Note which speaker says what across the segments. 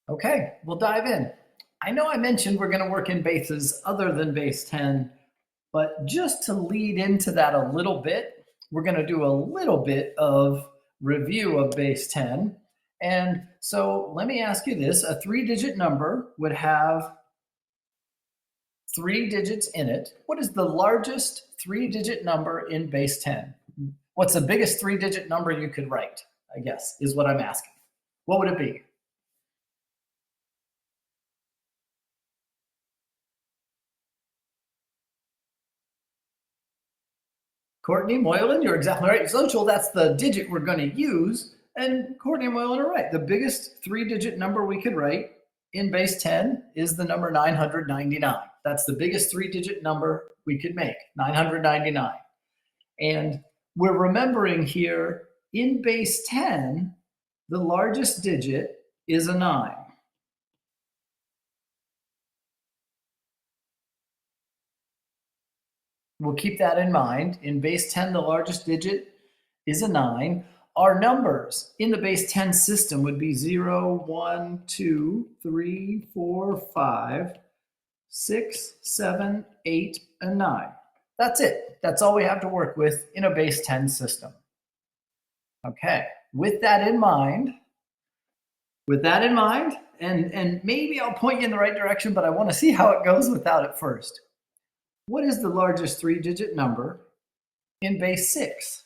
Speaker 1: Okay, we'll dive in. I know I mentioned we're going to work in bases other than base 10, but just to lead into that a little bit, we're going to do a little bit of review of base 10. And so let me ask you this. A 3-digit number would have 3 digits in it. What is the largest 3-digit number in base 10? What's the biggest 3-digit number you could write, I guess, is what I'm asking. What would it be? Courtney Moylan, you're exactly right. Social, that's the digit we're going to use. And Courtney and Moylan are right. The biggest 3-digit number we could write in base 10 is the number 999. That's the biggest 3-digit number we could make, 999. And we're remembering here in base 10, the largest digit is a 9. We'll keep that in mind. In base 10, the largest digit is a 9. Our numbers in the base 10 system would be 0, 1, 2, 3, 4, 5, 6, 7, 8, and 9. That's it. That's all we have to work with in a base 10 system. Okay, with that in mind, and maybe I'll point you in the right direction, but I want to see how it goes without it first. What is the largest 3-digit number in base 6?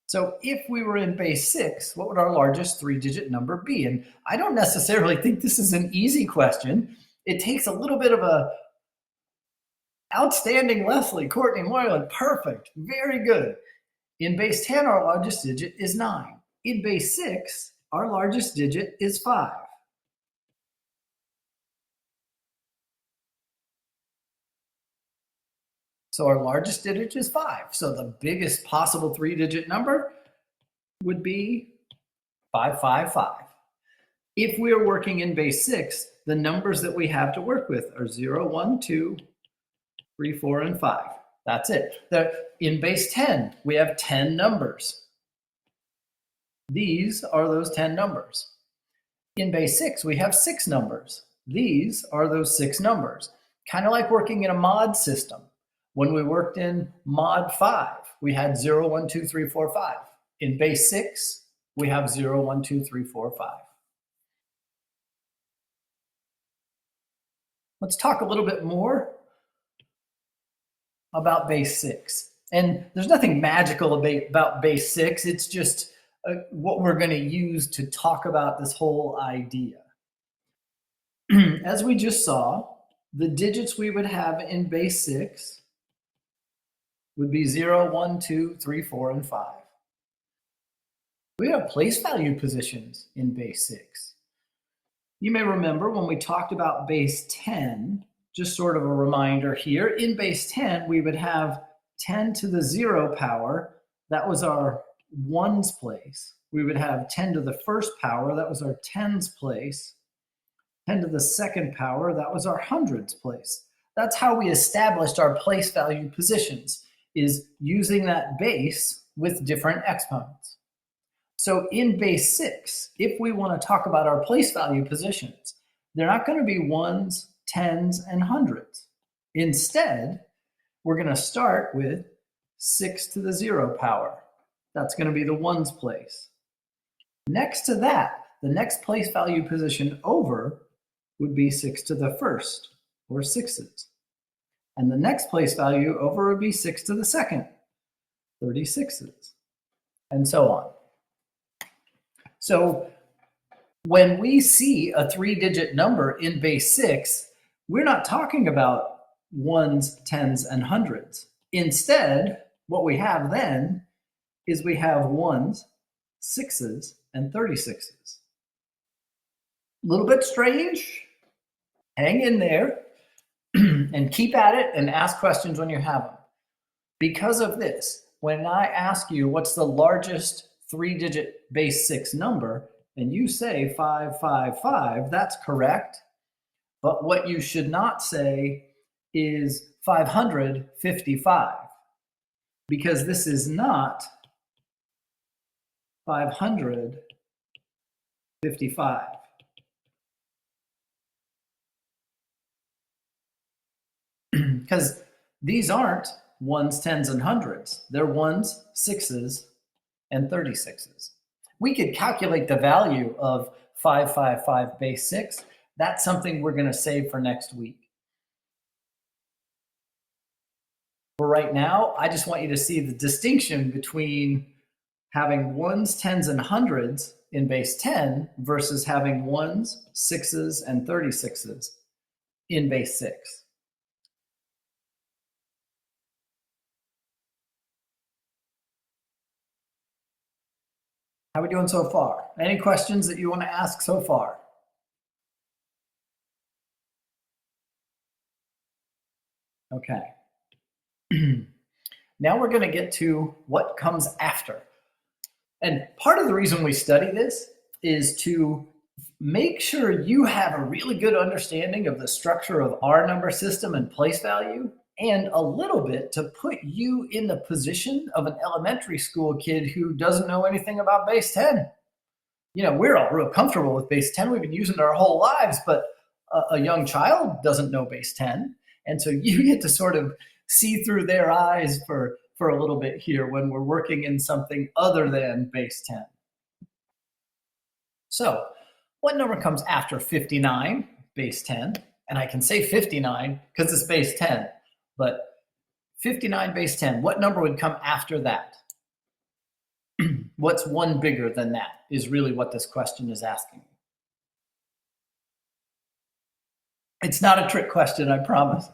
Speaker 1: So if we were in base 6, what would our largest 3-digit number be? And I don't necessarily think this is an easy question. It takes a little bit of a outstanding Leslie, Courtney, Moylan, perfect, very good. In base 10, our largest digit is 9. In base 6, our largest digit is 5. So our largest digit is 5. So the biggest possible 3-digit number would be 555. If we're working in base 6, the numbers that we have to work with are 0, 1, 2, 3, 4, and 5. That's it. In base 10, we have 10 numbers. These are those 10 numbers. In base 6, we have 6 numbers. These are those 6 numbers. Kind of like working in a mod system. When we worked in mod 5, we had 0, 1, 2, 3, 4, 5. In base 6, we have 0, 1, 2, 3, 4, 5. Let's talk a little bit more about base 6. And there's nothing magical about base 6. It's just what we're going to use to talk about this whole idea. As we just saw, the digits we would have in base 6 would be 0, 1, 2, 3, 4, and 5. We have place value positions in base 6. You may remember when we talked about base 10, just sort of a reminder here, in base 10, we would have 10 to the 0 power. That was our ones place. We would have 10 to the first power. That was our tens place. 10 to the second power. That was our hundreds place. That's how we established our place value positions, is using that base with different exponents. So in base 6, if we want to talk about our place value positions, they're not going to be ones, tens, and hundreds. Instead, we're going to start with 6 to the 0 power. That's going to be the ones place. Next to that, the next place value position over would be 6 to the first, or sixes. And the next place value over would be 6 to the second, 36s, and so on. So when we see a 3-digit number in base 6, we're not talking about ones, tens, and hundreds. Instead, what we have then is we have ones, sixes, and 36s. A little bit strange. Hang in there and keep at it and ask questions when you have them. Because of this, when I ask you what's the largest 3-digit base 6 number, and you say 555, that's correct. But what you should not say is 555, because this is not 555. because these aren't ones, tens, and hundreds. They're ones, sixes, and 36s. We could calculate the value of 555 base 6. That's something we're going to save for next week. For right now, I just want you to see the distinction between having ones, tens, and hundreds in base 10 versus having ones, sixes, and 36s in base 6. How are we doing so far? Any questions that you want to ask so far? Okay. Now we're going to get to what comes after. And part of the reason we study this is to make sure you have a really good understanding of the structure of our number system and place value, and a little bit to put you in the position of an elementary school kid who doesn't know anything about base 10. You know, we're all real comfortable with base 10. We've been using it our whole lives, but a young child doesn't know base 10. And so you get to sort of see through their eyes for a little bit here when we're working in something other than base 10. So what number comes after 59, base 10? And I can say 59 because it's base 10, but 59 base 10, what number would come after that? What's one bigger than that is really what this question is asking. It's not a trick question, I promise.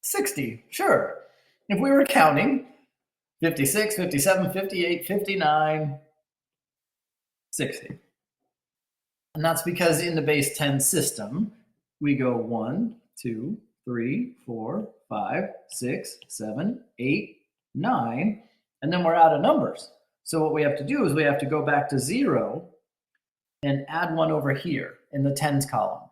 Speaker 1: 60, sure. If we were counting 56, 57, 58, 59, 60. And that's because in the base 10 system, we go 1, 2, 3, 4, 5, 6, 7, 8, 9, and then we're out of numbers. So what we have to do is we have to go back to 0 and add 1 over here in the tens column.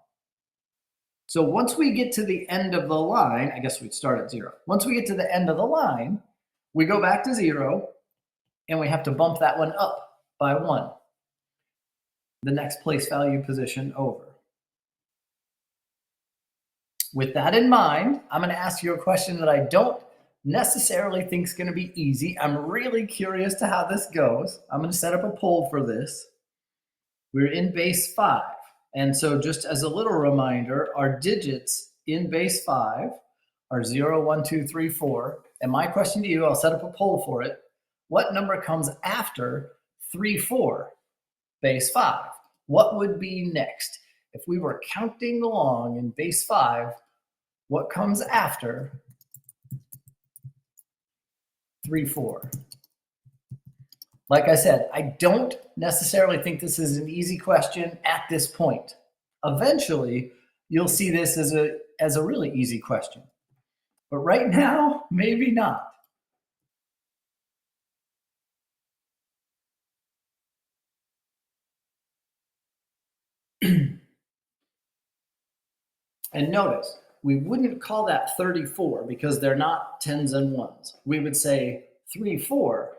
Speaker 1: So once we get to the end of the line, I guess we'd start at 0. Once we get to the end of the line, we go back to 0, and we have to bump that one up by 1, the next place value position over. With that in mind, I'm going to ask you a question that I don't necessarily think is going to be easy. I'm really curious to how this goes. I'm going to set up a poll for this. We're in base 5. And so just as a little reminder, our digits in base 5 are 0, 1, 2, 3, 4. And my question to you, I'll set up a poll for it. What number comes after 3, 4, base 5? What would be next? If we were counting along in base 5, what comes after 3, 4? Like I said, I don't necessarily think this is an easy question at this point. Eventually, you'll see this as a really easy question. But right now, maybe not. And notice, we wouldn't call that 34 because they're not tens and ones. We would say 3, 4,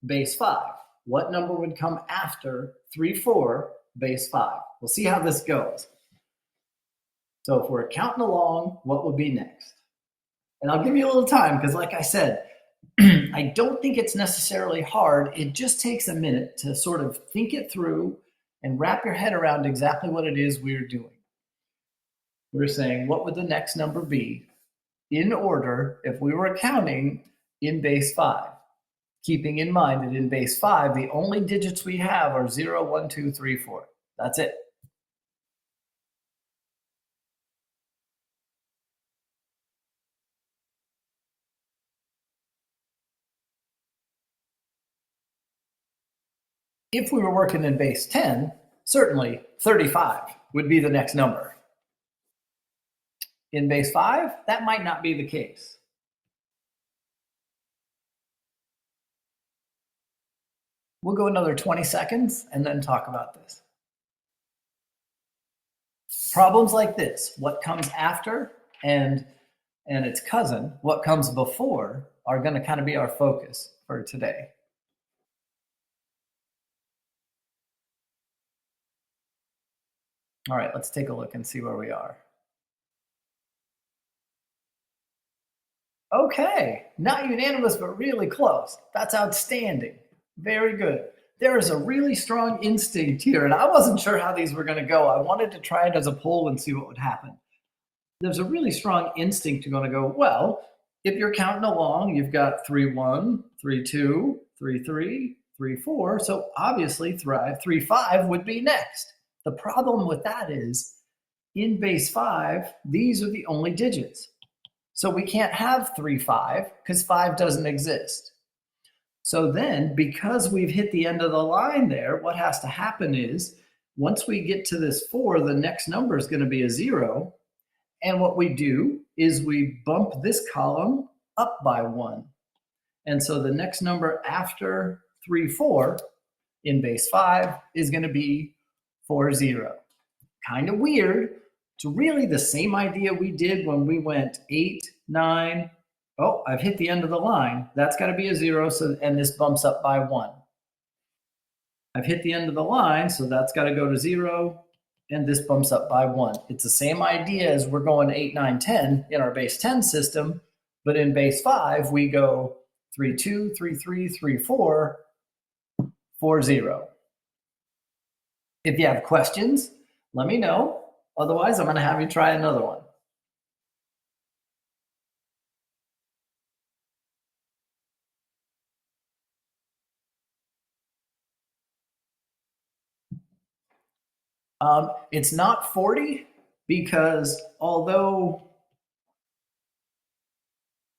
Speaker 1: base 5. What number would come after 3, 4, base 5? We'll see how this goes. So if we're counting along, what would be next? And I'll give you a little time because like I said, I don't think it's necessarily hard. It just takes a minute to sort of think it through and wrap your head around exactly what it is we're doing. We're saying, what would the next number be in order if we were counting in base 5? Keeping in mind that in base 5, the only digits we have are 0, 1, 2, 3, 4. That's it. If we were working in base 10, certainly 35 would be the next number. In base 5, that might not be the case. We'll go another 20 seconds and then talk about this. Problems like this, what comes after and its cousin, what comes before, are going to kind of be our focus for today. All right, let's take a look and see where we are. Okay, not unanimous, but really close. That's outstanding. Very good. There is a really strong instinct here, and I wasn't sure how these were going to go. I wanted to try it as a poll and see what would happen. There's a really strong instinct to going to go, well, if you're counting along, you've got 3 1, 3 2, 3 3, 3 4. So obviously 3 5 would be next. The problem with that is in base 5, these are the only digits. So we can't have 3 5 because 5 doesn't exist. So then, because we've hit the end of the line there, what has to happen is once we get to this 4, the next number is going to be a 0. And what we do is we bump this column up by 1. And so the next number after 3 4 in base 5 is going to be 4 0. Kind of weird. It's really the same idea we did when we went 8, 9. Oh, I've hit the end of the line. That's got to be a 0, and this bumps up by 1. I've hit the end of the line, so that's got to go to 0, and this bumps up by 1. It's the same idea as we're going 8, 9, 10 in our base 10 system, but in base 5, we go 3, 2, 3, 3, 3, 4, 4, 0. If you have questions, let me know. Otherwise, I'm going to have you try another one. It's not 40 because although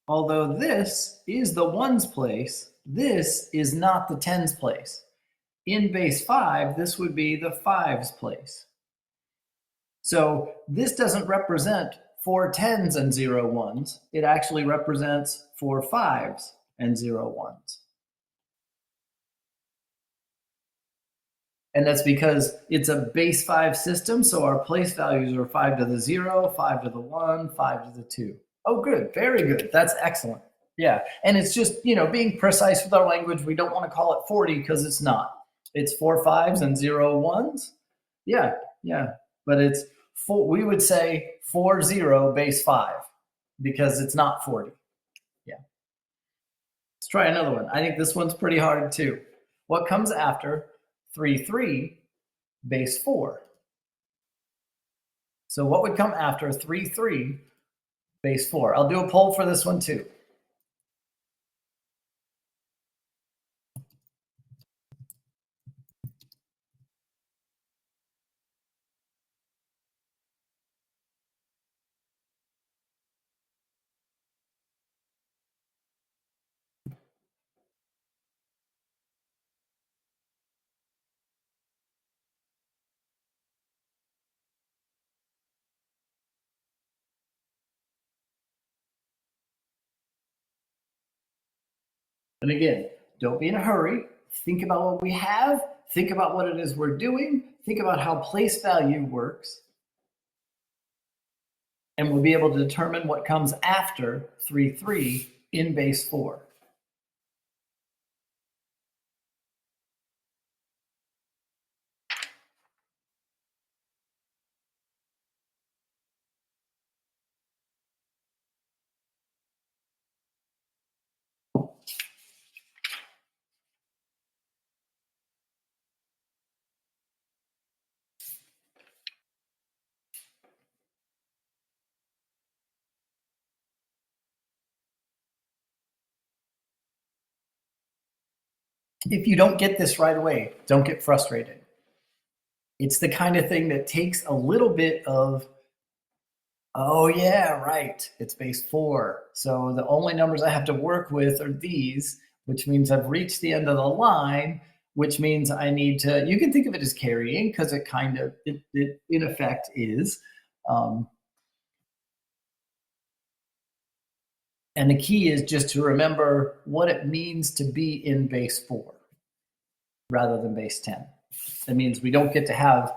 Speaker 1: this is the ones place, this is not the tens place. In base 5, this would be the fives place. So this doesn't represent 4 tens and 0 ones. It actually represents 4 fives and 0 ones. And that's because it's a base 5 system, so our place values are 5 to the 0, 5 to the 1, 5 to the 2. Oh, good. Very good. That's excellent. Yeah. And it's just, being precise with our language, we don't want to call it 40 because it's not. It's 4 fives and 0 ones. Yeah. Yeah. But it's we would say 4 0 base 5 because it's not 40. Yeah. Let's try another one. I think this one's pretty hard too. What comes after 3 3 base 4? So what would come after 3 3 base 4? I'll do a poll for this one too. And again, don't be in a hurry. Think about what we have. Think about what it is we're doing. Think about how place value works. And we'll be able to determine what comes after 3 3 in base 4. If you don't get this right away, don't get frustrated. It's the kind of thing that takes a little bit of, oh yeah, right, it's base 4. So the only numbers I have to work with are these, which means I've reached the end of the line, which means I need to, you can think of it as carrying because it kind of, it in effect is. And the key is just to remember what it means to be in base 4 rather than base 10. That means we don't get to have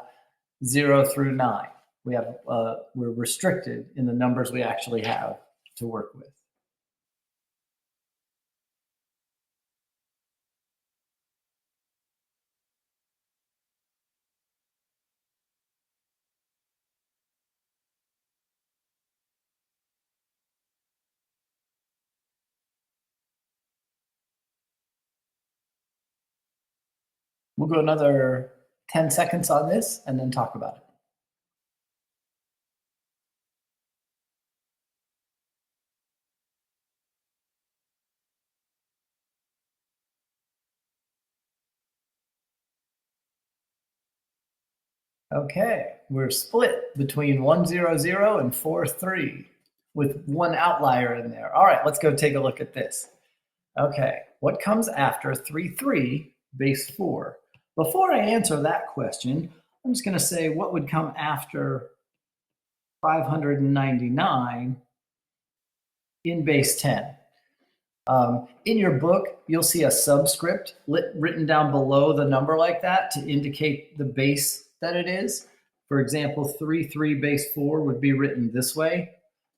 Speaker 1: 0 through 9. We're restricted in the numbers we actually have to work with. We'll go another 10 seconds on this and then talk about it. Okay, we're split between 100 and 43 with one outlier in there. All right, let's go take a look at this. Okay, what comes after 33 base 4? Before I answer that question, I'm just going to say what would come after 599 in base 10. In your book, you'll see a subscript written down below the number like that to indicate the base that it is. For example, 33 base 4 would be written this way.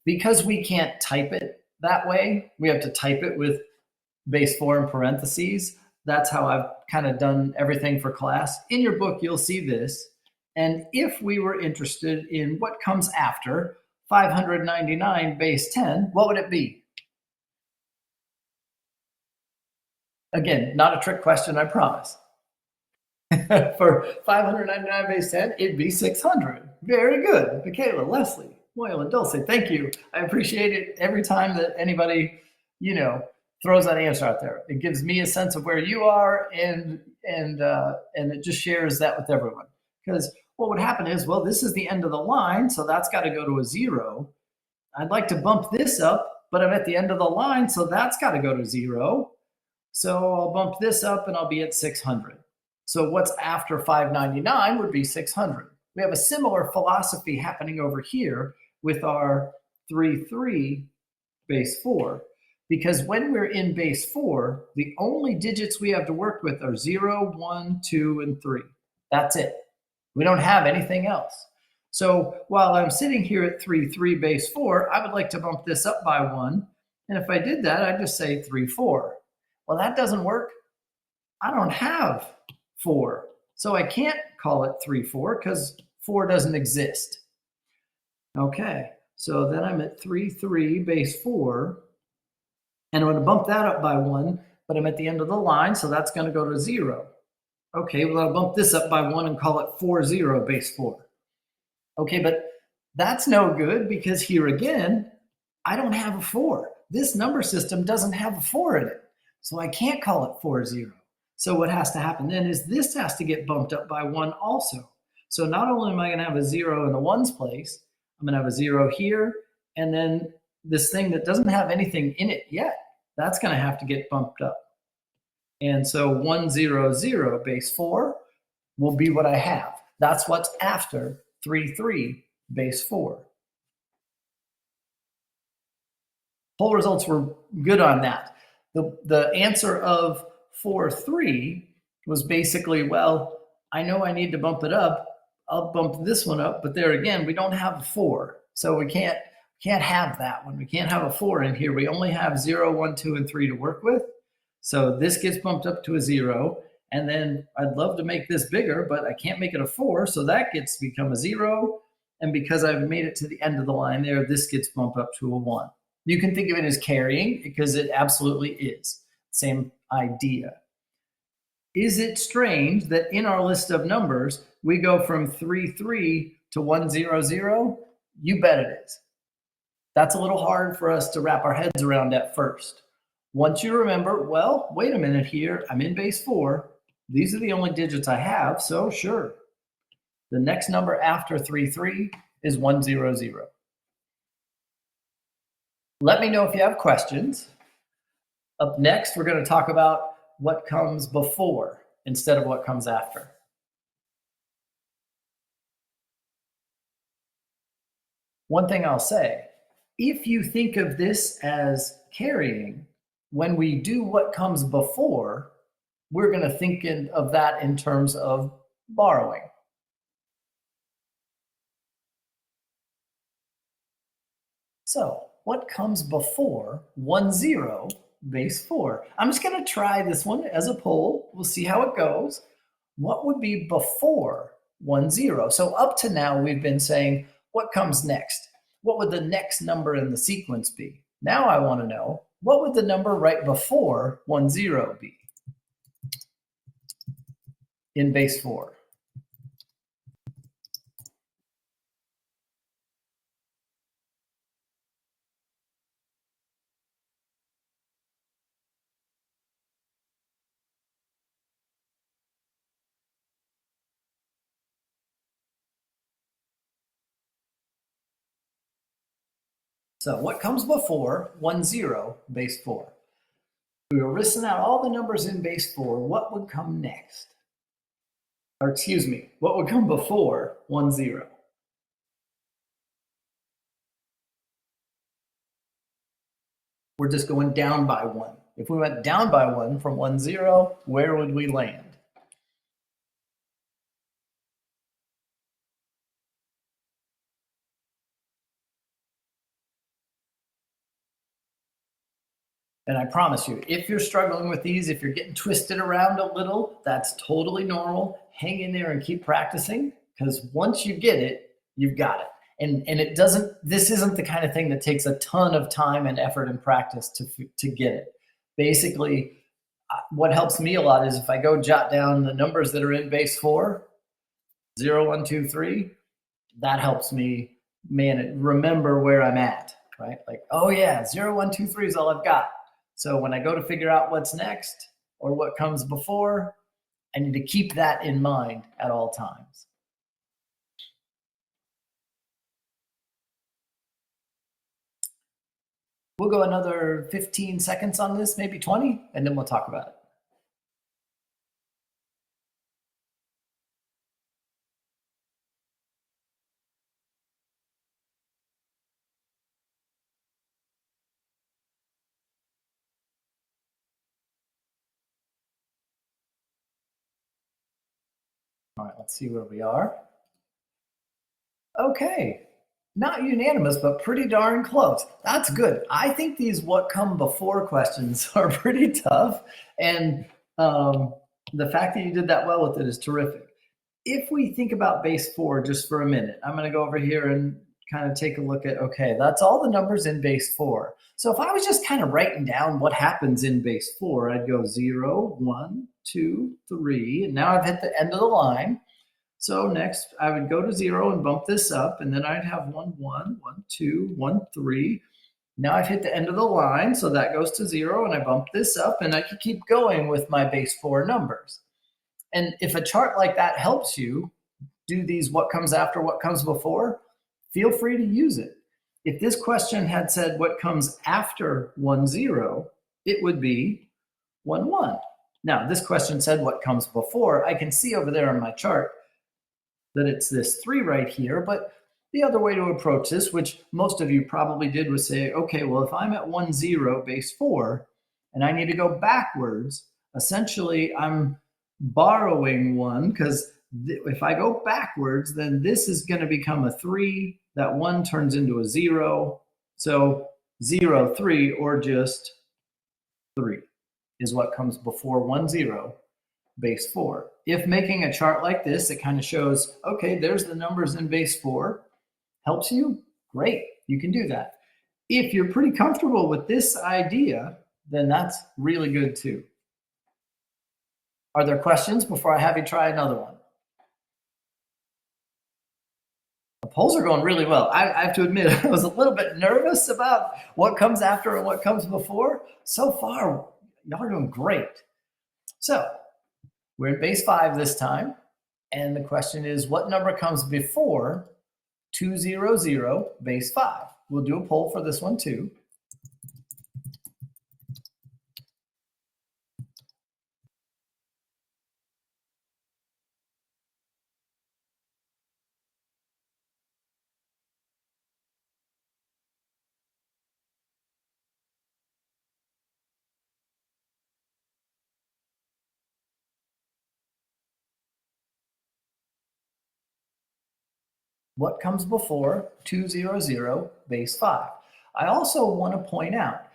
Speaker 1: Because we can't type it that way, we have to type it with base 4 in parentheses. That's how I've kind of done everything for class. In your book, you'll see this. And if we were interested in what comes after 599 base 10, what would it be? Again, not a trick question, I promise. For 599 base 10, it'd be 600. Very good. Michaela, Leslie, Moyle, and Dulce, thank you. I appreciate it every time that anybody, throws that answer out there. It gives me a sense of where you are, and it just shares that with everyone. Because what would happen is, well, this is the end of the line, so that's got to go to a 0. I'd like to bump this up, but I'm at the end of the line, so that's got to go to 0. So I'll bump this up and I'll be at 600. So what's after 599 would be 600. We have a similar philosophy happening over here with our 33 base 4. Because when we're in base 4, the only digits we have to work with are 0, 1, 2, and 3. That's it. We don't have anything else. So while I'm sitting here at 33 base 4, I would like to bump this up by 1. And if I did that, I'd just say 3, 4. Well, that doesn't work. I don't have 4. So I can't call it 3, 4 because 4 doesn't exist. Okay, so then I'm at 3, 3 base 4. And I'm going to bump that up by 1, but I'm at the end of the line, so that's going to go to 0. Okay, well, I'll bump this up by 1 and call it 4, 0 base 4. Okay, but that's no good because here again, I don't have a 4. This number system doesn't have a 4 in it. So I can't call it 4, 0. So what has to happen then is this has to get bumped up by 1 also. So not only am I going to have a 0 in the ones place, I'm going to have a 0 here, and then this thing that doesn't have anything in it yet, that's going to have to get bumped up. And so 100 base 4 will be what I have. That's what's after 33 base 4. Poll results were good on that. The answer of 4, 3 was basically, well, I know I need to bump it up. I'll bump this one up, but there again, we don't have a 4. So we can't have that one. We can't have a 4 in here. We only have 0, 1, 2, and 3 to work with. So this gets bumped up to a 0. And then I'd love to make this bigger, but I can't make it a 4. So that gets to become a 0. And because I've made it to the end of the line there, this gets bumped up to a 1. You can think of it as carrying because it absolutely is. Same idea. Is it strange that in our list of numbers, we go from 3, 3 to 100? You bet it is. That's a little hard for us to wrap our heads around at first. Once you remember, well, wait a minute here, I'm in base 4. These are the only digits I have, so sure. The next number after 3, 3 is 100. Let me know if you have questions. Up next, we're going to talk about what comes before instead of what comes after. One thing I'll say, if you think of this as carrying, when we do what comes before, we're going to think of that in terms of borrowing. So what comes before 10 base 4? I'm just going to try this one as a poll. We'll see how it goes. What would be before 10? So up to now, we've been saying, what comes next? What would the next number in the sequence be? Now I want to know, what would the number right before 10 be? in base 4? So what comes before 10 base 4? We were listing out all the numbers in base 4. What would come next? Or excuse me, what would come before 10? We're just going down by 1. If we went down by 1 from 10, where would we land? And I promise you, if you're struggling with these, if you're getting twisted around a little, that's totally normal. Hang in there and keep practicing, because once you get it, you've got it. And it doesn't, this isn't the kind of thing that takes a ton of time and effort and practice to get it. Basically, what helps me a lot is if I go jot down the numbers that are in base 4, 0, 1, 2, 3, that helps me remember where I'm at, right? Like, oh yeah, 0, 1, 2, 3 is all I've got. So when I go to figure out what's next or what comes before, I need to keep that in mind at all times. We'll go another 15 seconds on this, maybe 20, and then we'll talk about it. All right, let's see where we are. Okay, not unanimous, but pretty darn close. That's good. I think these what come before questions are pretty tough. And the fact that you did that well with it is terrific. If we think about base 4 just for a minute, I'm going to go over here and kind of take a look at, okay, that's all the numbers in base 4. So if I was just kind of writing down what happens in base 4, I'd go 0, 1, 2, 3, and now I've hit the end of the line. So next I would go to 0 and bump this up, and then I'd have 1, 1, 1, 2, 1, 3. Now I've hit the end of the line, so that goes to 0, and I bump this up, and I can keep going with my base 4 numbers. And if a chart like that helps you do these what comes after what comes before, feel free to use it. If this question had said what comes after 10, it would be 1, 1. Now, this question said what comes before. I can see over there on my chart that it's this 3 right here, but the other way to approach this, which most of you probably did, was say, okay, well, if I'm at 10 base 4 and I need to go backwards, essentially I'm borrowing 1, because if I go backwards, then this is going to become a 3. That 1 turns into a 0. So 0, 3, or just 3 is what comes before 10 base 4. If making a chart like this, it kind of shows, okay, there's the numbers in base 4. Helps you? Great, you can do that. If you're pretty comfortable with this idea, then that's really good too. Are there questions before I have you try another one? The polls are going really well. I have to admit, I was a little bit nervous about what comes after and what comes before. So far, y'all are doing great. So we're in base 5 this time. And the question is, what number comes before 200 base 5? We'll do a poll for this one too. What comes before 200 base 5? I also want to point out,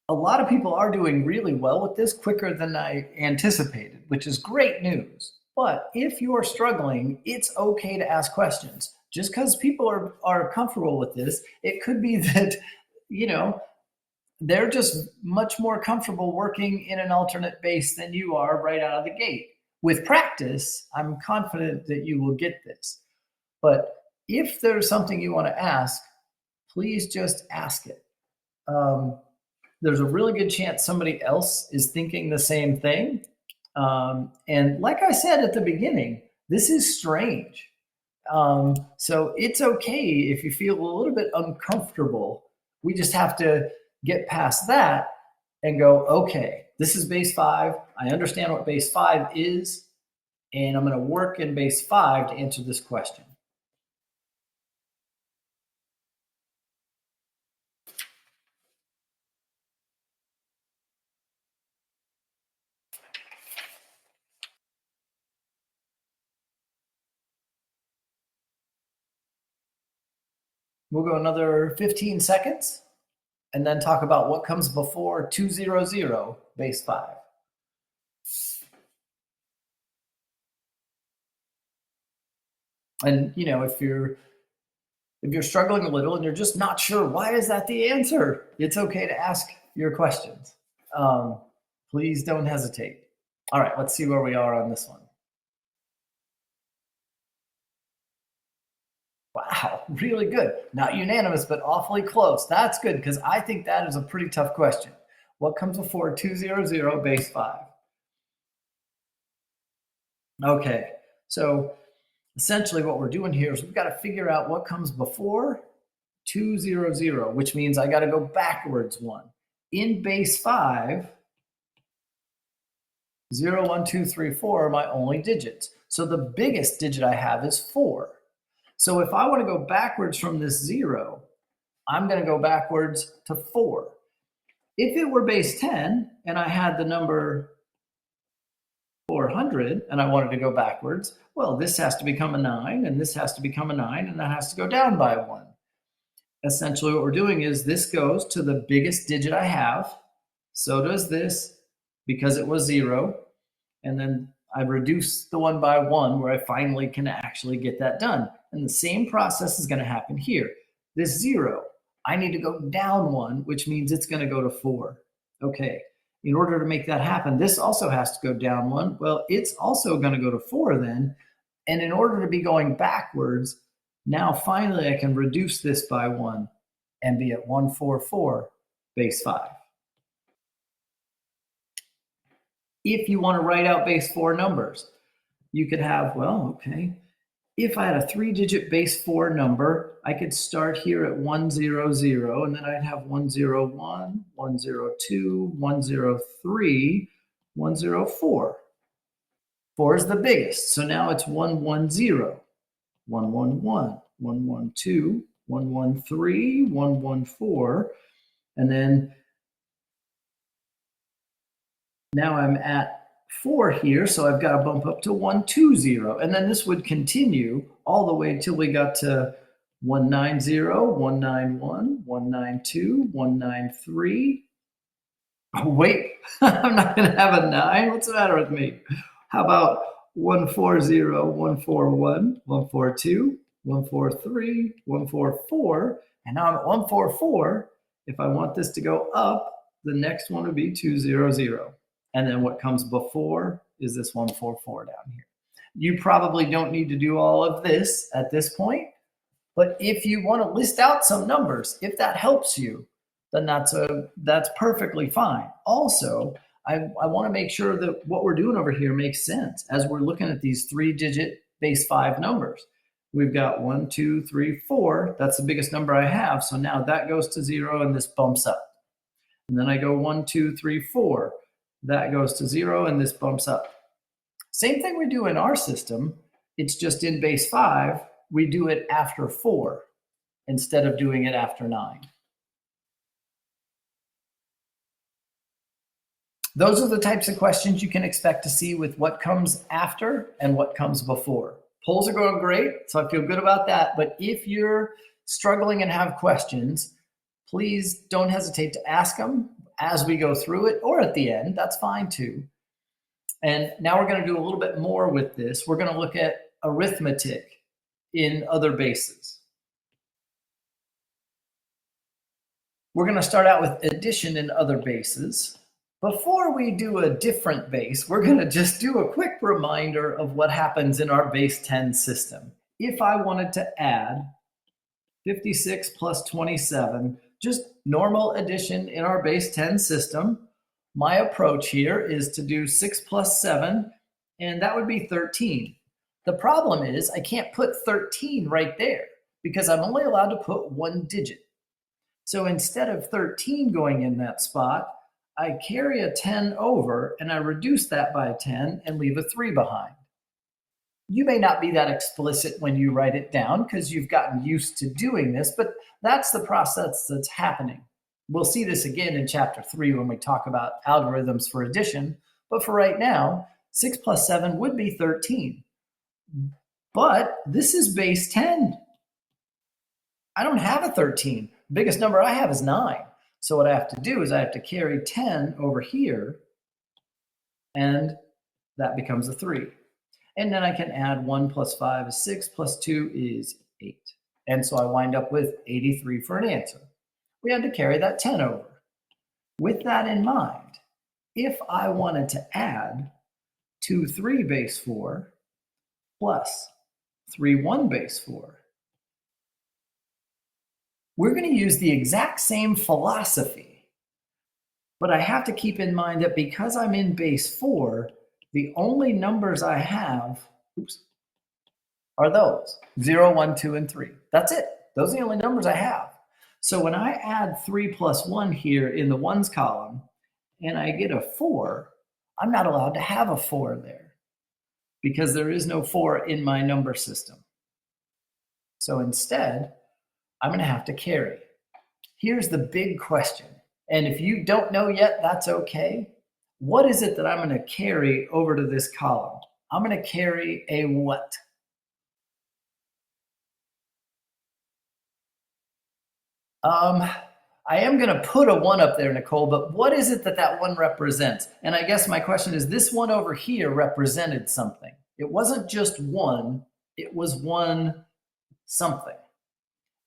Speaker 1: a lot of people are doing really well with this, quicker than I anticipated, which is great news. But if you're struggling, it's okay to ask questions. Just because people are comfortable with this, it could be that, they're just much more comfortable working in an alternate base than you are right out of the gate, With practice, I'm confident that you will get this. But if there's something you want to ask, please just ask it. There's a really good chance somebody else is thinking the same thing. And like I said at the beginning, this is strange. So it's okay if you feel a little bit uncomfortable. We just have to get past that and go, okay, this is base 5. I understand what base 5 is, and I'm going to work in base 5 to answer this question. We'll go another 15 seconds and then talk about what comes before 200 base 5. And if you're struggling a little and you're just not sure why is that the answer, it's okay to ask your questions. Please don't hesitate. All right, let's see where we are on this one. Wow, really good. Not unanimous, but awfully close. That's good because I think that is a pretty tough question. What comes before 200 base 5? Okay, so essentially what we're doing here is we've got to figure out what comes before 200, which means I got to go backwards 1. In base 5, 0, 1, 2, 3, 4 are my only digits. So the biggest digit I have is 4. So if I want to go backwards from this 0, I'm going to go backwards to 4. If it were base 10 and I had the number 400 and I wanted to go backwards, well, this has to become a 9 and this has to become a 9 and that has to go down by 1. Essentially what we're doing is this goes to the biggest digit I have. So does this because it was 0. And then I reduce the one by 1 where I finally can actually get that done. And the same process is going to happen here. This 0, I need to go down 1, which means it's going to go to 4. Okay, in order to make that happen, this also has to go down 1. Well, it's also going to go to 4 then. And in order to be going backwards, now finally I can reduce this by 1 and be at 144 base 5. If you want to write out base 4 numbers, you could have, well, okay, if I had a 3-digit base 4 number, I could start here at 100, and then I'd have 101, 102, 103, 104. 4 is the biggest, so now it's 110, 111, 112, 113, 114, and then now I'm at 4 here, so I've got to bump up to 120. And then this would continue all the way until we got to 190, 191, 192, 193. Oh, wait, I'm not going to have a 9. What's the matter with me? How about 140, 141, 142, 143, 144, and now I'm at 144. If I want this to go up, the next one would be 200. And then what comes before is this 144 down here. You probably don't need to do all of this at this point, but if you want to list out some numbers, if that helps you, then that's perfectly fine. Also, I want to make sure that what we're doing over here makes sense as we're looking at these 3-digit base 5 numbers. We've got 1, 2, 3, 4. That's the biggest number I have. So now that goes to 0 and this bumps up. And then I go 1, 2, 3, 4. That goes to 0 and this bumps up. Same thing we do in our system. It's just in base 5, we do it after 4 instead of doing it after 9. Those are the types of questions you can expect to see with what comes after and what comes before. Polls are going great, so I feel good about that. But if you're struggling and have questions, please don't hesitate to ask them as we go through it or at the end. That's fine too. And now we're going to do a little bit more with this. We're going to look at arithmetic in other bases. We're going to start out with addition in other bases. Before we do a different base, we're going to just do a quick reminder of what happens in our base 10 system. If I wanted to add 56 plus 27, just normal addition in our base 10 system, my approach here is to do 6 plus 7, and that would be 13. The problem is I can't put 13 right there because I'm only allowed to put one digit. So instead of 13 going in that spot, I carry a 10 over and I reduce that by 10 and leave a 3 behind. You may not be that explicit when you write it down because you've gotten used to doing this, but that's the process that's happening. We'll see this again in chapter 3 when we talk about algorithms for addition, but for right now, 6 plus 7 would be 13. But this is base 10. I don't have a 13. The biggest number I have is 9. So what I have to do is I have to carry 10 over here, and that becomes a 3. And then I can add 1 plus 5 is 6, plus 2 is 8. And so I wind up with 83 for an answer. We had to carry that 10 over. With that in mind, if I wanted to add 2, 3 base 4 plus 3, 1 base 4, we're going to use the exact same philosophy. But I have to keep in mind that because I'm in base 4, the only numbers I have are those 0, 1, 2, and 3. That's it. Those are the only numbers I have. So when I add 3 plus 1 here in the ones column and I get a 4, I'm not allowed to have a 4 there because there is no 4 in my number system. So instead, I'm going to have to carry. Here's the big question. And if you don't know yet, that's okay. What is it that I'm going to carry over to this column? I'm going to carry a what? I am going to put a 1 up there, Nicole, but what is it that that 1 represents? And I guess my question is, this 1 over here represented something. It wasn't just 1, it was 1 something.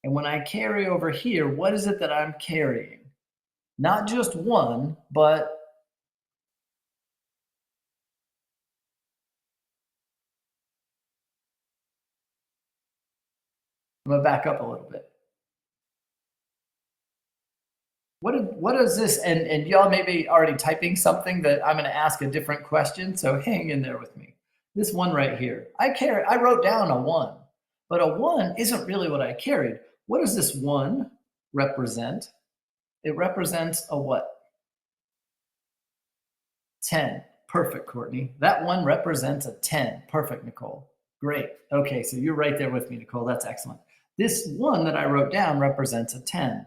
Speaker 1: And when I carry over here, what is it that I'm carrying? Not just 1, but I'm going to back up a little bit. What is this? And y'all may be already typing something that I'm going to ask a different question, so hang in there with me. This 1 right here, I wrote down a 1, but a 1 isn't really what I carried. What does this 1 represent? It represents a what? 10. Perfect, Courtney. That 1 represents a 10. Perfect, Nicole. Great. Okay, so you're right there with me, Nicole. That's excellent. This 1 that I wrote down represents a 10.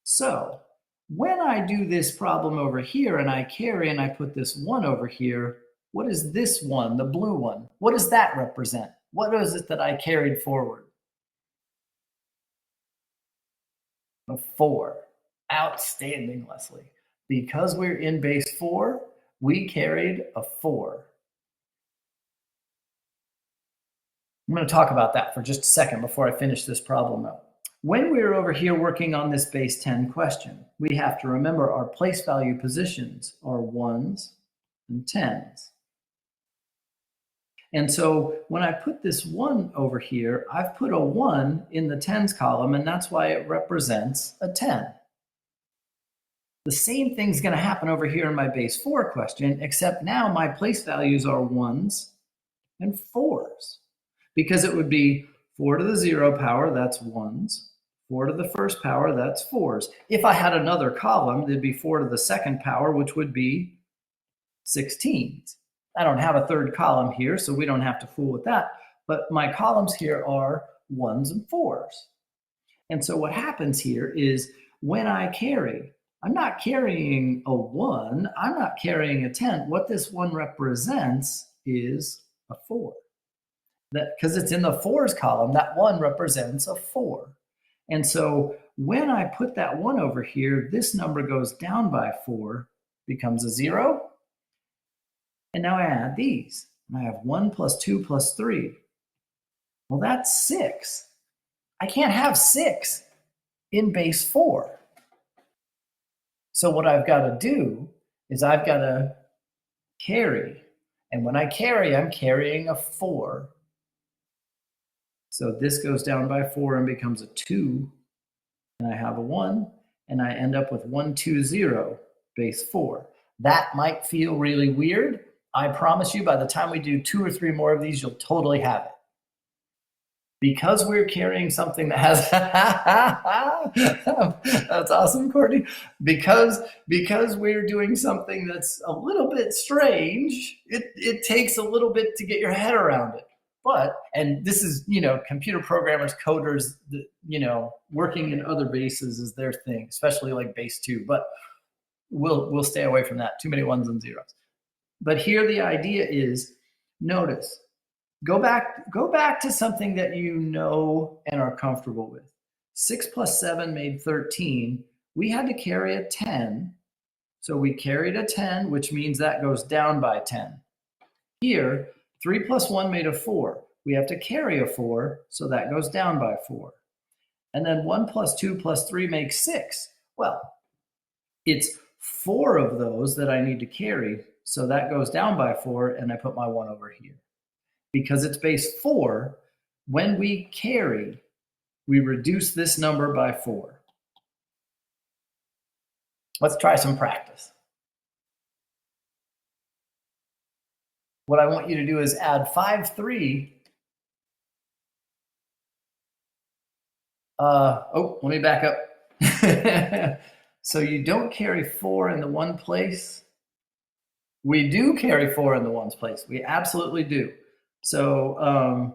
Speaker 1: So when I do this problem over here and I carry and I put this 1 over here, what is this 1, the blue one? What does that represent? What is it that I carried forward? A 4. Outstanding, Leslie. Because we're in base 4, we carried a 4. I'm going to talk about that for just a second before I finish this problem up. When we're over here working on this base 10 question, we have to remember our place value positions are 1s and 10s. And so when I put this 1 over here, I've put a 1 in the 10s column, and that's why it represents a 10. The same thing's going to happen over here in my base 4 question, except now my place values are 1s and 4s, because it would be 4 to the 0 power, that's 1s. 4 to the first power, that's 4s. If I had another column, there'd be 4 to the second power, which would be 16s. I don't have a third column here, so we don't have to fool with that. But my columns here are 1s and 4s. And so what happens here is when I carry, I'm not carrying a 1, I'm not carrying a 10. What this 1 represents is a 4. Because it's in the 4s column, that 1 represents a 4. And so when I put that 1 over here, this number goes down by 4, becomes a 0. And now I add these. I have 1 plus 2 plus 3. Well, that's 6. I can't have 6 in base 4. So what I've got to do is I've got to carry. And when I carry, I'm carrying a 4. So this goes down by 4 and becomes a 2. And I have a 1. And I end up with 1, 2, 0, base 4. That might feel really weird. I promise you, by the time we do 2 or 3 more of these, you'll totally have it. Because we're carrying something that has that's awesome, Courtney. Because we're doing something that's a little bit strange, it takes a little bit to get your head around it. But, and this is, computer programmers, coders, working in other bases is their thing, especially like base 2. But we'll stay away from that. Too many ones and zeros. But here the idea is, notice, go back to something that you know and are comfortable with. 6 plus 7 made 13. We had to carry a 10. So we carried a 10, which means that goes down by 10. Here, 3 plus 1 made a 4. We have to carry a 4, so that goes down by 4. And then 1 plus 2 plus 3 makes 6. Well, it's 4 of those that I need to carry, so that goes down by 4, and I put my 1 over here. Because it's base 4, when we carry, we reduce this number by 4. Let's try some practice. What I want you to do is add 5, 3. Let me back up. So you don't carry 4 in the one place. We do carry 4 in the ones place. We absolutely do. So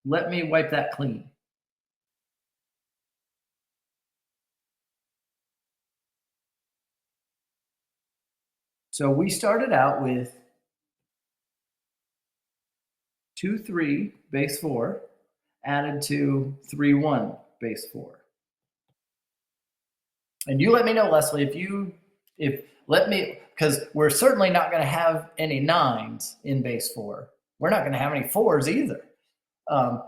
Speaker 1: let me wipe that clean. So we started out with 2, 3, base 4, added to 3, 1, base 4. And you let me know, Leslie, because we're certainly not going to have any 9s in base 4. We're not going to have any 4s either.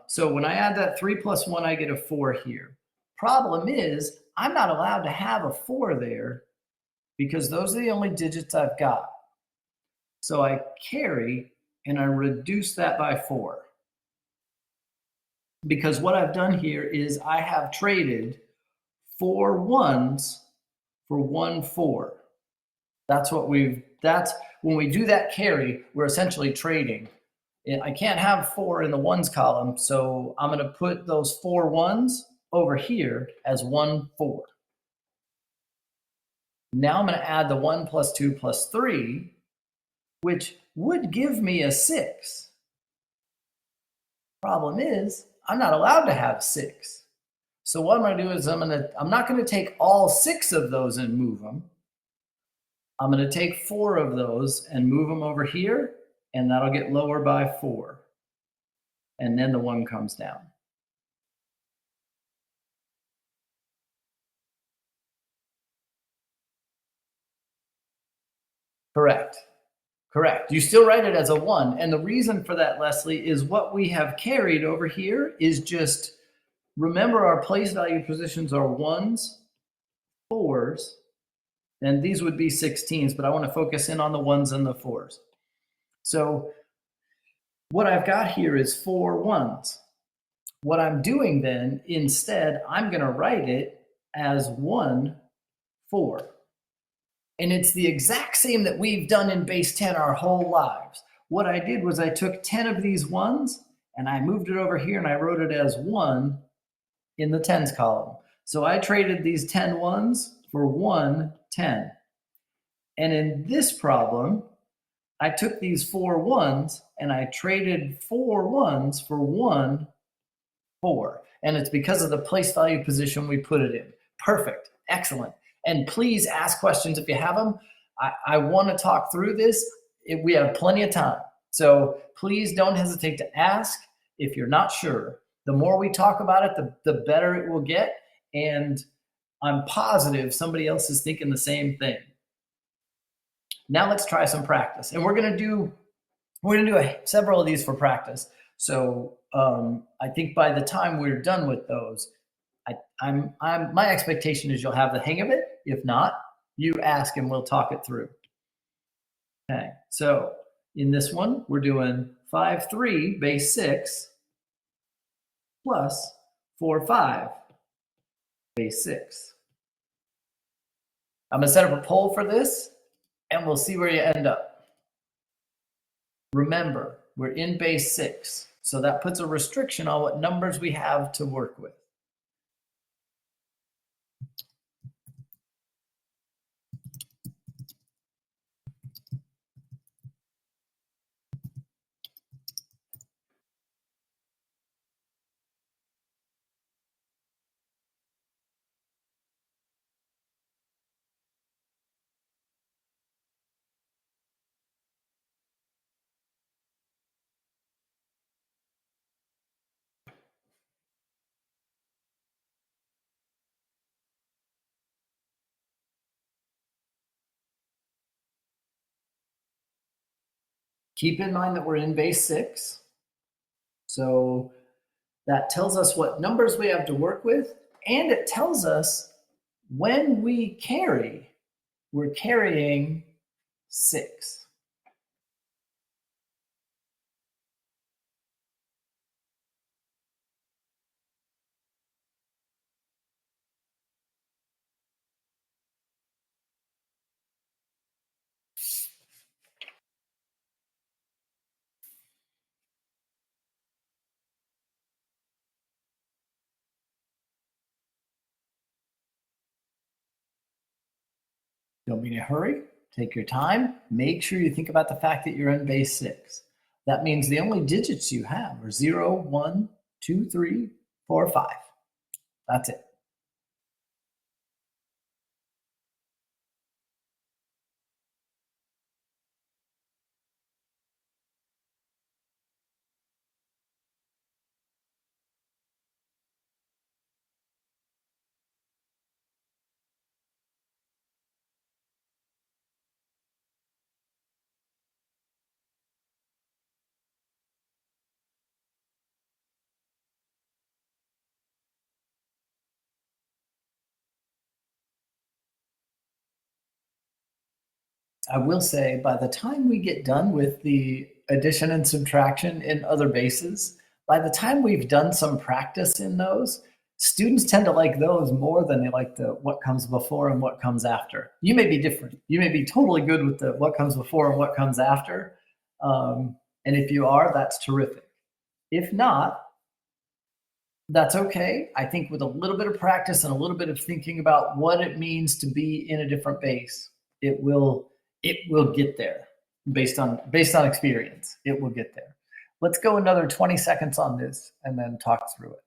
Speaker 1: So when I add that 3 plus 1, I get a 4 here. Problem is, I'm not allowed to have a 4 there because those are the only digits I've got. So I carry and I reduce that by 4. Because what I've done here is I have traded 4 1s for 1 4. That's when we do that carry, we're essentially trading. I can't have 4 in the ones column, so I'm going to put those 4 1s over here as 1 4. Now I'm going to add the 1 plus 2 plus 3, which would give me a 6. Problem is, I'm not allowed to have 6. So what I'm going to do is I'm not going to take all 6 of those and move them. I'm going to take 4 of those and move them over here, and that'll get lower by 4. And then the 1 comes down. Correct. You still write it as a 1. And the reason for that, Leslie, is what we have carried over here is just, remember our place value positions are 1s, 4s, and these would be 16s, but I want to focus in on the 1s and the 4s. So what I've got here is 4 1s. What I'm doing then, instead, I'm going to write it as 1 4. And it's the exact same that we've done in base 10 our whole lives. What I did was I took 10 of these 1s and I moved it over here and I wrote it as 1 in the 10s column. So I traded these 10 1s for 1 10. And in this problem, I took these 4 1s and I traded 4 1s for 1 4. And it's because of the place value position we put it in. Perfect. Excellent. And please ask questions if you have them. I want to talk through this. We have plenty of time. So please don't hesitate to ask if you're not sure. The more we talk about it, the better it will get. And I'm positive somebody else is thinking the same thing. Now let's try some practice. And we're going to do several of these for practice. So I think by the time we're done with those, my expectation is you'll have the hang of it. If not, you ask and we'll talk it through. Okay, so in this one, we're doing 5, 3 base 6 plus 4, 5 base 6. I'm going to set up a poll for this, and we'll see where you end up. Remember, we're in base 6, so that puts a restriction on what numbers we have to work with. Keep in mind that we're in base 6. So that tells us what numbers we have to work with, and it tells us when we carry, we're carrying 6. Don't be in a hurry. Take your time. Make sure you think about the fact that you're in base 6. That means the only digits you have are 0, 1, 2, 3, 4, 5. That's it. I will say by the time we get done with the addition and subtraction in other bases, by the time we've done some practice in those, students tend to like those more than they like the what comes before and what comes after. You may be different. You may be totally good with the what comes before and what comes after. And if you are, that's terrific. If not, that's okay. I think with a little bit of practice and a little bit of thinking about what it means to be in a different base, it will get there based on experience. It will get there. Let's go another 20 seconds on this and then talk through it.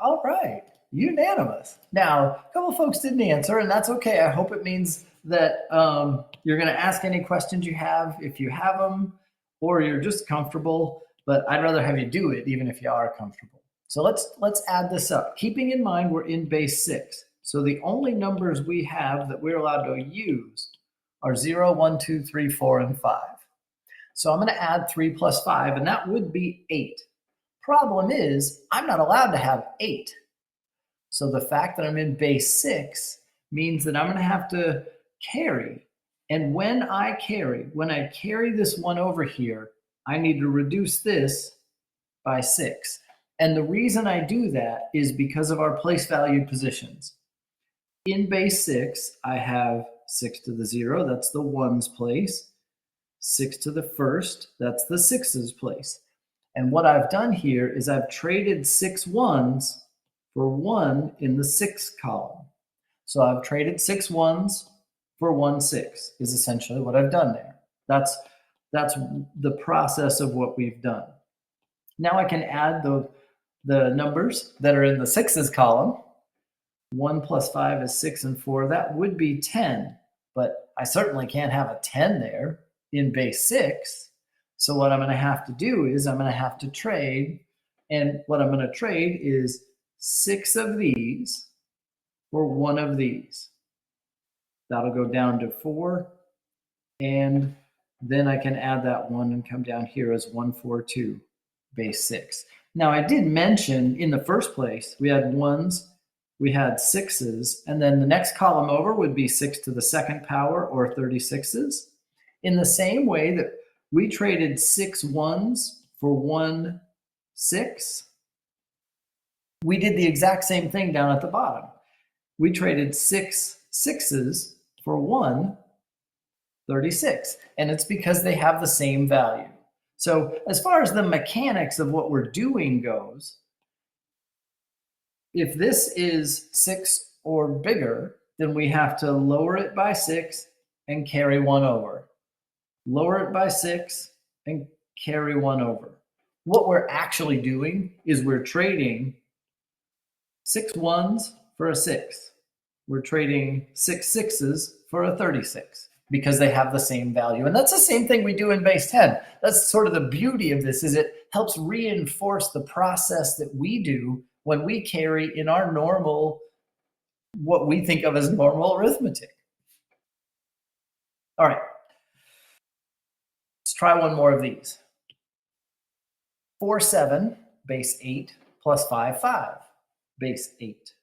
Speaker 1: All right, unanimous. Now, a couple folks didn't answer, and that's okay. I hope it means that you're going to ask any questions you have if you have them, or you're just comfortable. But I'd rather have you do it, even if you are comfortable. So let's add this up. Keeping in mind we're in base 6, so the only numbers we have that we're allowed to use are 0, 1, 2, 3, 4, and 5. So I'm going to add 3 plus 5, and that would be 8. Problem is, I'm not allowed to have 8. So the fact that I'm in base 6 means that I'm going to have to carry. And when I carry this 1 over here, I need to reduce this by 6. And the reason I do that is because of our place value positions. In base 6, I have 6 to the 0, that's the 1's place. 6 to the 1st, that's the 6's place. And what I've done here is I've traded 6 1s for 1 in the 6th column. So I've traded 6 1s for 1 6 is essentially what I've done there. That's the process of what we've done. Now I can add the numbers that are in the 6's column. 1 plus 5 is 6 and 4. That would be 10, but I certainly can't have a 10 there in base 6. So what I'm going to have to do is I'm going to have to trade. And what I'm going to trade is 6 of these for one of these. That'll go down to 4, and then I can add that 1 and come down here as 142 base 6. Now, I did mention in the first place, we had 1s, we had 6s, and then the next column over would be 6 to the second power, or 36s. In the same way that we traded 6 1s for 1 6, we did the exact same thing down at the bottom. We traded 6 6s for 1 36, and it's because they have the same value. So as far as the mechanics of what we're doing goes, if this is 6 or bigger, then we have to lower it by 6 and carry 1 over. Lower it by 6 and carry 1 over. What we're actually doing is we're trading 6 1s for a 6. We're trading 6 6s for a 36 because they have the same value. And that's the same thing we do in base 10. That's sort of the beauty of this, is it helps reinforce the process that we do when we carry in our normal, what we think of as normal arithmetic. All right, let's try one more of these. 4 7 base 8 plus 5 5 base 8.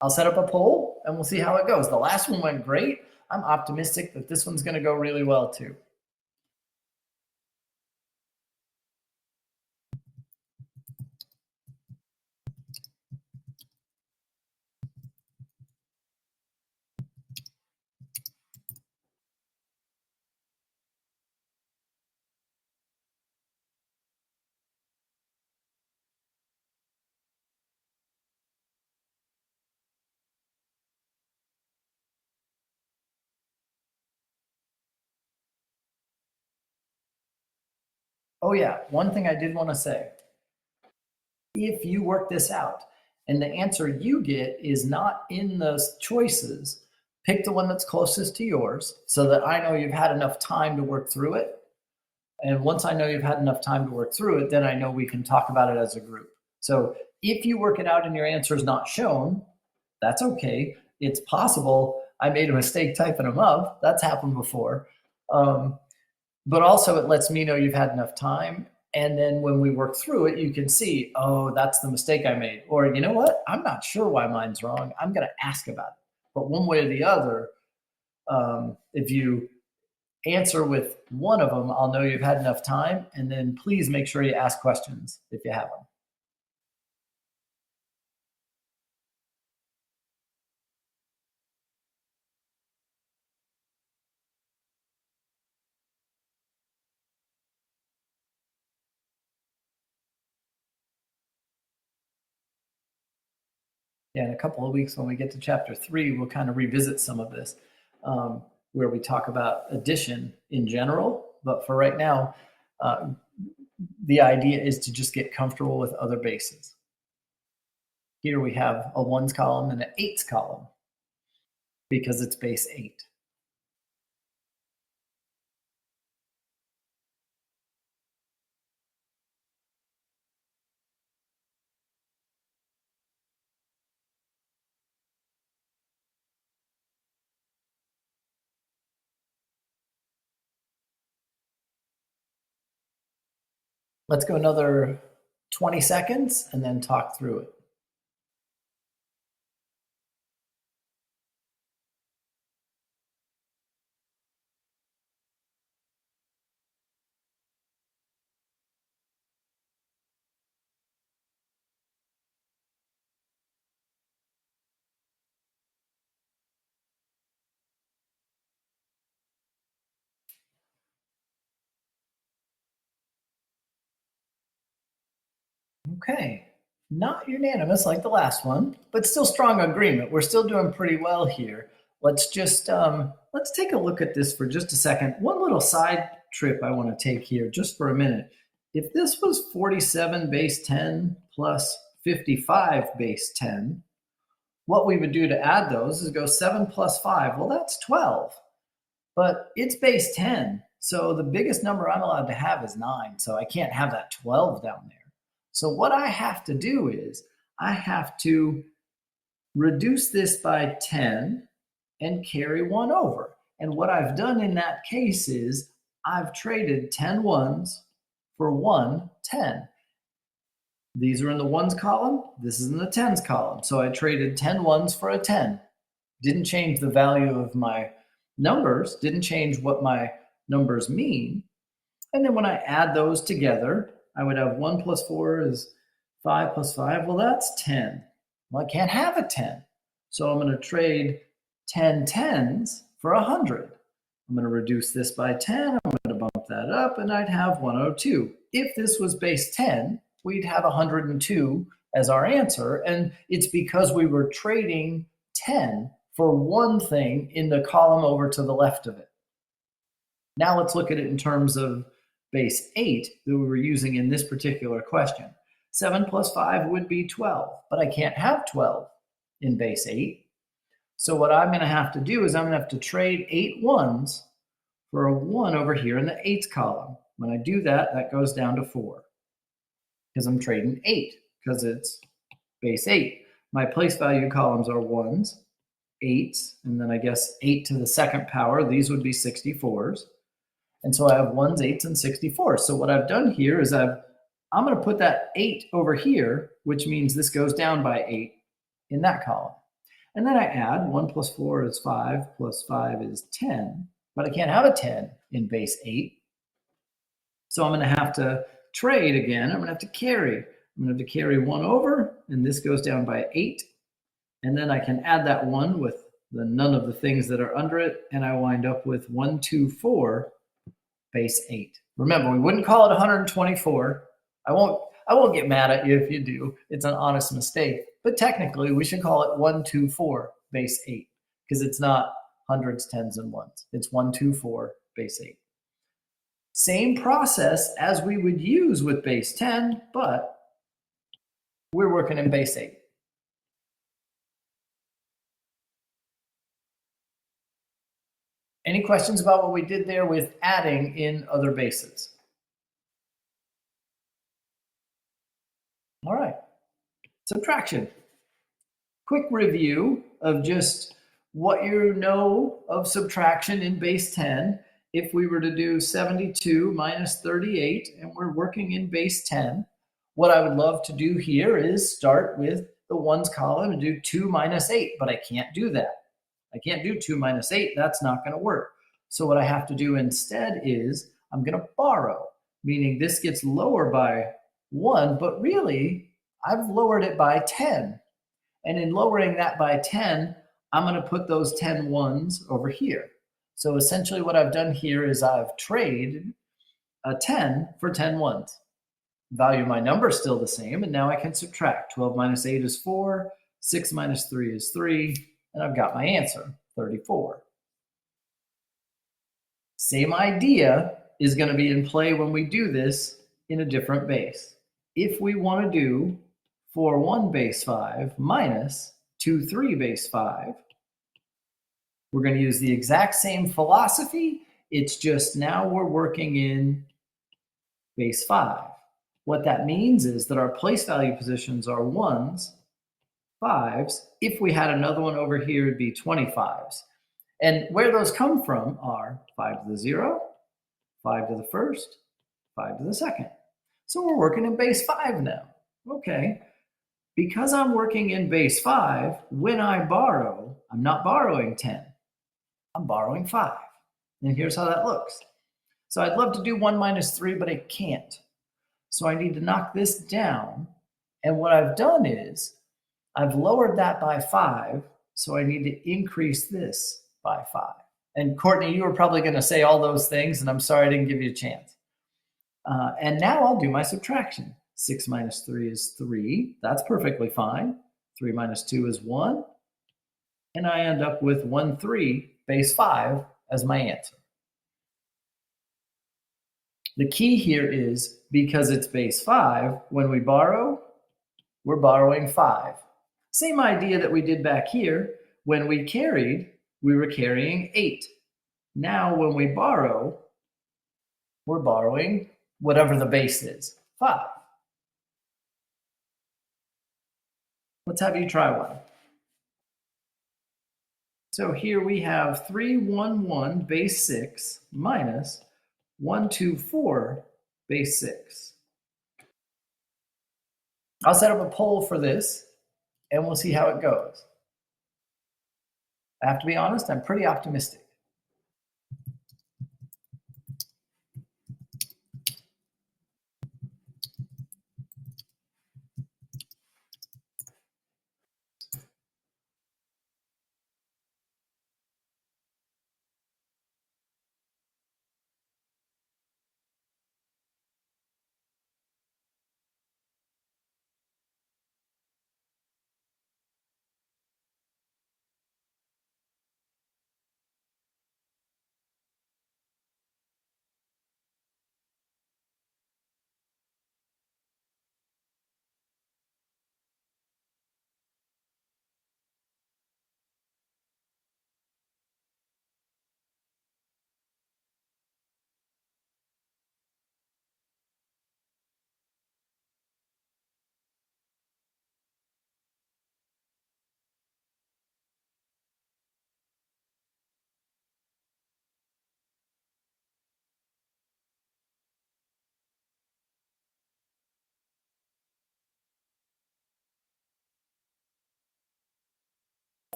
Speaker 1: I'll set up a poll and we'll see how it goes. The last one went great. I'm optimistic that this one's going to go really well too. Oh yeah, one thing I did want to say. If you work this out and the answer you get is not in those choices, pick the one that's closest to yours so that I know you've had enough time to work through it. And once I know you've had enough time to work through it, then I know we can talk about it as a group. So if you work it out and your answer is not shown, that's okay. It's possible I made a mistake typing them up. That's happened before. But also it lets me know you've had enough time. And then when we work through it, you can see, oh, that's the mistake I made. Or, you know what? I'm not sure why mine's wrong. I'm going to ask about it. But one way or the other, if you answer with one of them, I'll know you've had enough time. And then please make sure you ask questions if you have them. Yeah, in a couple of weeks when we get to chapter 3, we'll kind of revisit some of this, where we talk about addition in general. But for right now, the idea is to just get comfortable with other bases. Here we have a 1s column and an 8s column because it's base 8. Let's go another 20 seconds and then talk through it. Okay, not unanimous like the last one, but still strong agreement. We're still doing pretty well here. Let's just let's take a look at this for just a second. One little side trip I want to take here just for a minute. If this was 47 base 10 plus 55 base 10, what we would do to add those is go 7 plus 5. Well, that's 12, but it's base 10. So the biggest number I'm allowed to have is 9. So I can't have that 12 down there. So what I have to do is I have to reduce this by 10 and carry 1 over. And what I've done in that case is I've traded 10 ones for 1 10. These are in the ones column. This is in the tens column. So I traded 10 ones for a 10. Didn't change the value of my numbers, didn't change what my numbers mean. And then when I add those together, I would have 1 plus 4 is 5 plus 5. Well, that's 10. Well, I can't have a 10. So I'm going to trade 10 tens for 100. I'm going to reduce this by 10. I'm going to bump that up, and I'd have 102. If this was base 10, we'd have 102 as our answer. And it's because we were trading 10 for one thing in the column over to the left of it. Now let's look at it in terms of base 8 that we were using in this particular question. 7 plus 5 would be 12, but I can't have 12 in base 8. So what I'm going to have to do is I'm going to have to trade 8 ones for a 1 over here in the 8s column. When I do that, that goes down to 4 because I'm trading 8 because it's base 8. My place value columns are 1s, 8s, and then I guess 8 to the second power. These would be 64s. And so I have 1s, 8s, and 64s. So what I've done here is I'm going to put that 8 over here, which means this goes down by 8 in that column. And then I add 1 plus 4 is 5, plus 5 is 10, but I can't have a 10 in base 8. So I'm going to have to trade again. I'm going to have to carry. I'm going to have to carry 1 over, and this goes down by 8. And then I can add that 1 with the none of the things that are under it, and I wind up with 124 base 8. Remember, we wouldn't call it 124. I won't get mad at you if you do. It's an honest mistake. But technically, we should call it 124 base 8 because it's not hundreds, tens, and ones. It's 124 base 8. Same process as we would use with base 10, but we're working in base 8. Any questions about what we did there with adding in other bases? All right, subtraction. Quick review of just what you know of subtraction in base 10. If we were to do 72 minus 38 and we're working in base 10, what I would love to do here is start with the ones column and do 2 minus 8, but I can't do that. I can't do 2 minus 8. That's not going to work. So what I have to do instead is I'm going to borrow, meaning this gets lower by 1, but really I've lowered it by 10. And in lowering that by 10, I'm going to put those 10 ones over here. So essentially what I've done here is I've traded a 10 for 10 ones. Value of my number is still the same, and now I can subtract. 12 minus 8 is 4, 6 minus 3 is 3, and I've got my answer, 34. Same idea is going to be in play when we do this in a different base. If we want to do 4, 1 base 5 minus 2, 3 base 5, we're going to use the exact same philosophy. It's just now we're working in base 5. What that means is that our place value positions are 1s, 5s. If we had another one over here, it'd be 25s. And where those come from are 5 to the 0, 5 to the first, 5 to the second. So we're working in base 5 now. Okay. Because I'm working in base 5, when I borrow, I'm not borrowing 10. I'm borrowing 5. And here's how that looks. So I'd love to do 1 minus 3, but I can't. So I need to knock this down. And what I've done is I've lowered that by 5, so I need to increase this by 5. And Courtney, you were probably going to say all those things, and I'm sorry I didn't give you a chance. And now I'll do my subtraction. 6 minus 3 is 3. That's perfectly fine. 3 minus 2 is 1. And I end up with 1, 3, base 5 as my answer. The key here is because it's base 5, when we borrow, we're borrowing 5. Same idea that we did back here. When we carried, we were carrying 8. Now when we borrow, we're borrowing whatever the base is, 5. Let's have you try one. So here we have 311 base 6 minus 124 base 6. I'll set up a poll for this and we'll see how it goes. I have to be honest, I'm pretty optimistic.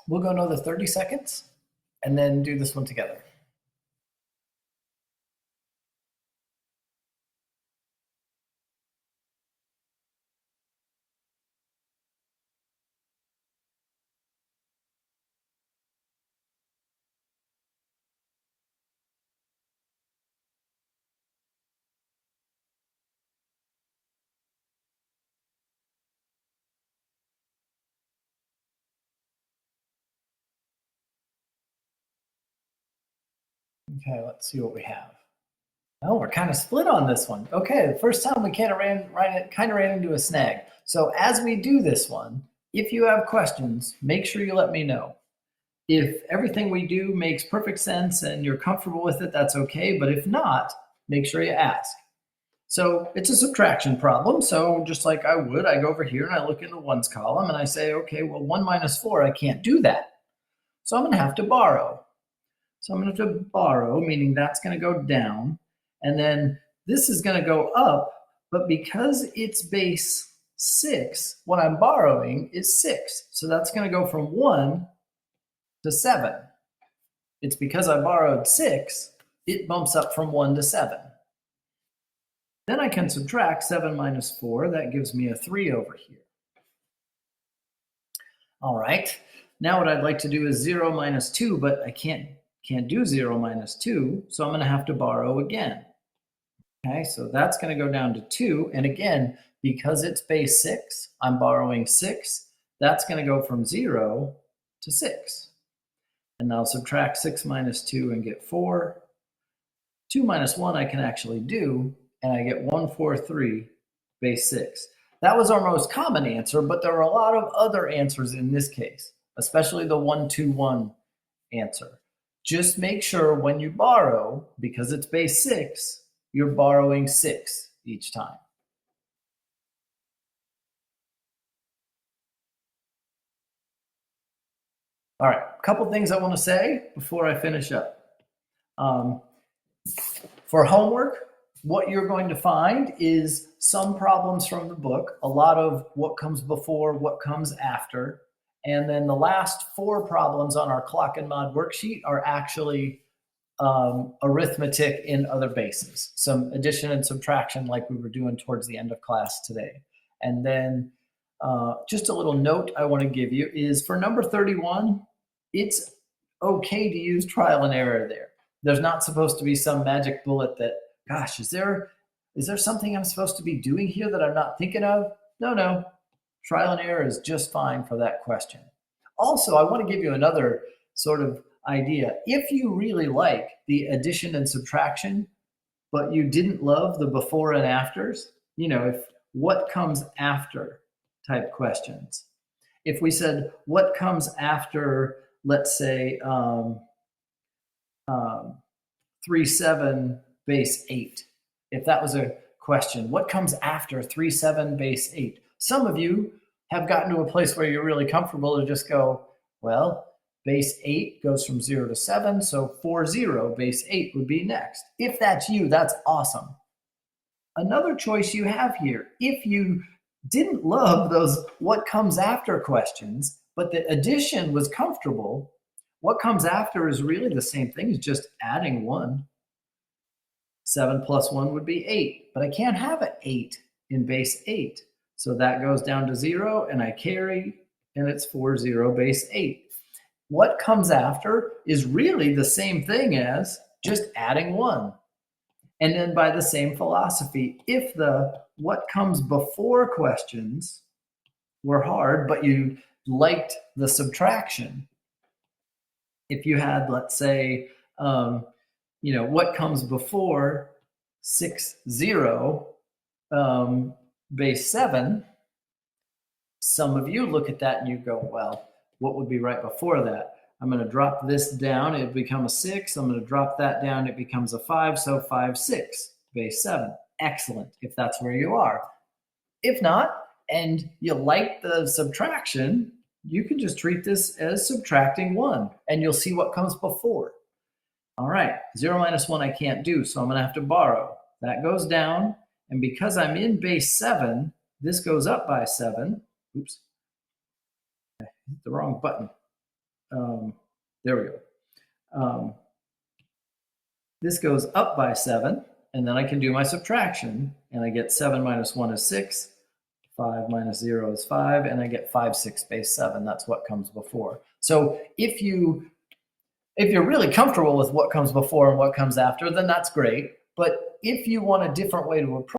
Speaker 1: We'll go another 30 seconds and then do this one together. Okay, let's see what we have. Oh, we're kind of split on this one. Okay, the first time we kind of ran into a snag. So as we do this one, if you have questions, make sure you let me know. If everything we do makes perfect sense and you're comfortable with it, that's okay. But if not, make sure you ask. So it's a subtraction problem. So just like I would, I go over here and I look in the ones column and I say, okay, well, 1 minus 4, I can't do that. So I'm going to have to borrow. So I'm going to have to borrow, meaning that's going to go down. And then this is going to go up. But because it's base 6, what I'm borrowing is 6. So that's going to go from 1 to 7. It's because I borrowed 6, it bumps up from 1 to 7. Then I can subtract 7 minus 4. That gives me a 3 over here. All right. Now what I'd like to do is 0 minus 2, but I can't do 0 minus 2, so I'm going to have to borrow again. Okay, so that's going to go down to 2. And again, because it's base 6, I'm borrowing 6. That's going to go from 0 to 6. And I'll subtract 6 minus 2 and get 4. 2 minus 1 I can actually do, and I get 143 base 6. That was our most common answer, but there are a lot of other answers in this case, especially the 121 answer. Just make sure when you borrow, because it's base 6, you're borrowing 6 each time. All right, a couple things I want to say before I finish up. For homework, what you're going to find is some problems from the book, a lot of what comes before, what comes after, and then the last 4 problems on our clock and mod worksheet are actually arithmetic in other bases, some addition and subtraction like we were doing towards the end of class today. And then just a little note I want to give you is for number 31, it's okay to use trial and error there. There's not supposed to be some magic bullet that, gosh, is there something I'm supposed to be doing here that I'm not thinking of? No. Trial and error is just fine for that question. Also, I want to give you another sort of idea. If you really like the addition and subtraction, but you didn't love the before and afters, if what comes after type questions. If we said what comes after, let's say, 3-7 base 8, if that was a question, what comes after 3-7 base 8? Some of you have gotten to a place where you're really comfortable to just go, well, base 8 goes from 0 to 7, so 4-0 base 8 would be next. If that's you, that's awesome. Another choice you have here, if you didn't love those what comes after questions, but the addition was comfortable, what comes after is really the same thing as just adding 1. 7 plus 1 would be 8, but I can't have an 8 in base 8. So that goes down to 0, and I carry, and it's 4-0 base 8. What comes after is really the same thing as just adding 1. And then by the same philosophy, if the what comes before questions were hard, but you liked the subtraction, if you had, let's say, what comes before 6-0 base 7, some of you look at that and you go, well, what would be right before that? I'm going to drop this down, it become a 6. I'm going to drop that down, it becomes a 5. So 5-6 base 7. Excellent, if that's where you are. If not, and you like the subtraction, you can just treat this as subtracting 1, and you'll see what comes before. All right, 0 minus 1 I can't do, so I'm going to have to borrow. That goes down, and because I'm in base 7, this goes up by 7. Oops, I hit the wrong button. There we go. This goes up by 7, and then I can do my subtraction, and I get 7 minus 1 is 6, 5 minus 0 is 5, and I get 5-6 base 7. That's what comes before. So if you're really comfortable with what comes before and what comes after, then that's great. But if you want a different way to approach